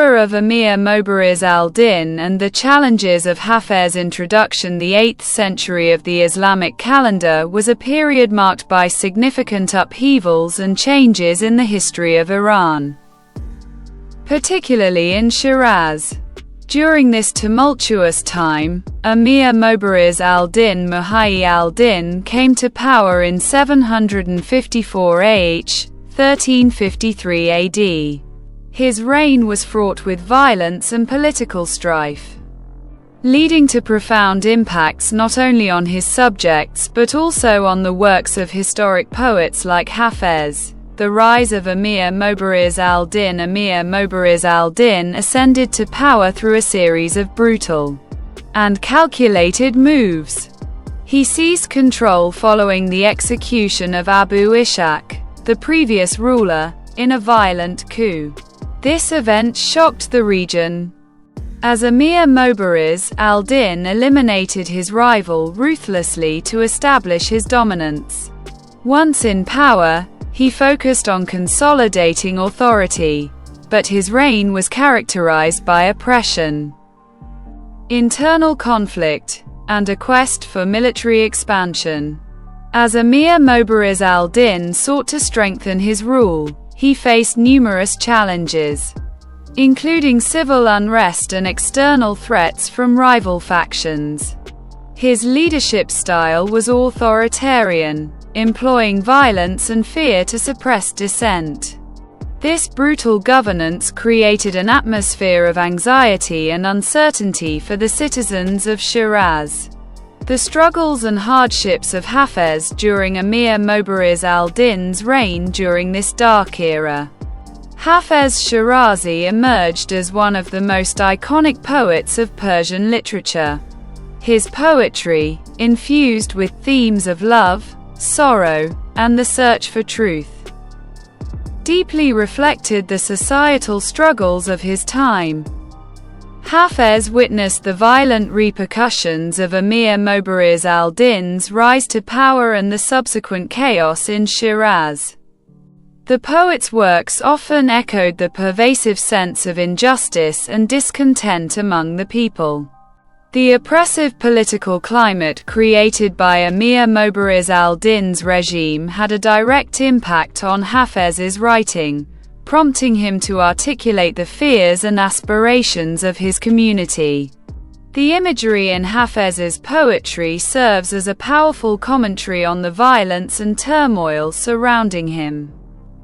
era of Amir Mubariz al-Din and the challenges of Hafez's introduction. The 8th century of the Islamic calendar was a period marked by significant upheavals and changes in the history of Iran, particularly in Shiraz. During this tumultuous time, Amir Mubariz al-Din Muhayyi al-Din came to power in 754 AH, 1353 AD. His reign was fraught with violence and political strife, leading to profound impacts not only on his subjects but also on the works of historic poets like Hafez. The rise of Amir Mubariz al-Din. Amir Mubariz al-Din ascended to power through a series of brutal and calculated moves. He seized control following the execution of Abu Ishaq, the previous ruler, in a violent coup. This event shocked the region, as Amir Mubariz al-Din eliminated his rival ruthlessly to establish his dominance. Once in power, he focused on consolidating authority, but his reign was characterized by oppression, internal conflict, and a quest for military expansion. As Amir Mubariz al-Din sought to strengthen his rule, he faced numerous challenges, including civil unrest and external threats from rival factions. His leadership style was authoritarian, employing violence and fear to suppress dissent. This brutal governance created an atmosphere of anxiety and uncertainty for the citizens of Shiraz. The struggles and hardships of Hafez during Amir Mubariz al-Din's reign. During this dark era, Hafez Shirazi emerged as one of the most iconic poets of Persian literature. His poetry, infused with themes of love, sorrow, and the search for truth, deeply reflected the societal struggles of his time. Hafez witnessed the violent repercussions of Amir Mubariz al-Din's rise to power and the subsequent chaos in Shiraz. The poet's works often echoed the pervasive sense of injustice and discontent among the people. The oppressive political climate created by Amir Mubariz al-Din's regime had a direct impact on Hafez's writing, prompting him to articulate the fears and aspirations of his community. The imagery in Hafez's poetry serves as a powerful commentary on the violence and turmoil surrounding him.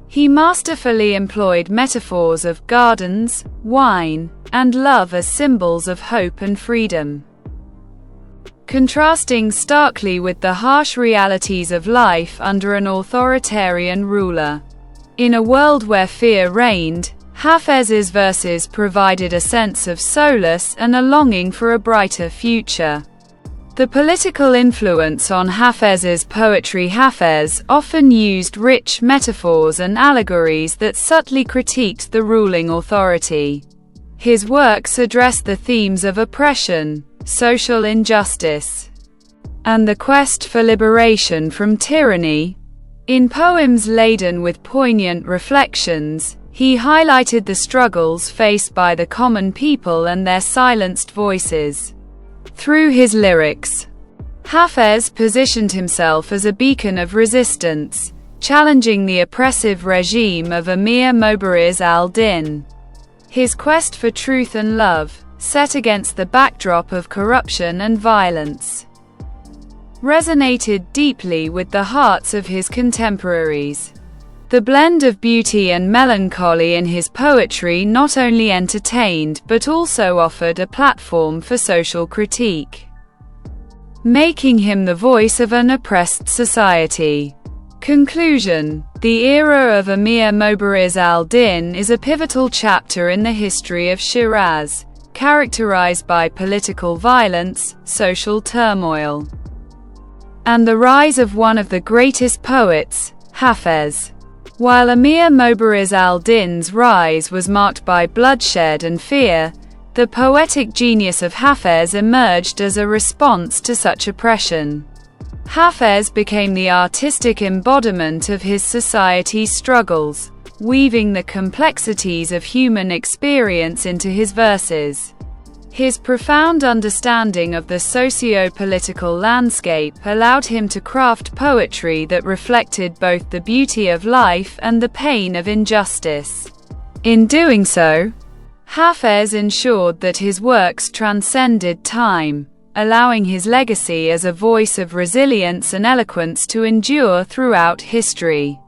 He masterfully employed metaphors of gardens, wine, and love as symbols of hope and freedom, contrasting starkly with the harsh realities of life under an authoritarian ruler. In a world where fear reigned, Hafez's verses provided a sense of solace and a longing for a brighter future. The political influence on Hafez's poetry. Hafez often used rich metaphors and allegories that subtly critiqued the ruling authority. His works addressed the themes of oppression, social injustice, and the quest for liberation from tyranny. In poems laden with poignant reflections, he highlighted the struggles faced by the common people and their silenced voices. Through his lyrics, Hafez positioned himself as a beacon of resistance, challenging the oppressive regime of Amir Mubariz al-Din. His quest for truth and love, set against the backdrop of corruption and violence, resonated deeply with the hearts of his contemporaries. The blend of beauty and melancholy in his poetry not only entertained but also offered a platform for social critique, making him the voice of an oppressed society. Conclusion: the era of Amir Mubariz al-Din is a pivotal chapter in the history of Shiraz, characterized by political violence, social turmoil, and the rise of one of the greatest poets, Hafez. While Amir Mubariz al-Din's rise was marked by bloodshed and fear, the poetic genius of Hafez emerged as a response to such oppression. Hafez became the artistic embodiment of his society's struggles, weaving the complexities of human experience into his verses. His profound understanding of the socio-political landscape allowed him to craft poetry that reflected both the beauty of life and the pain of injustice. In doing so, Hafez ensured that his works transcended time, allowing his legacy as a voice of resilience and eloquence to endure throughout history.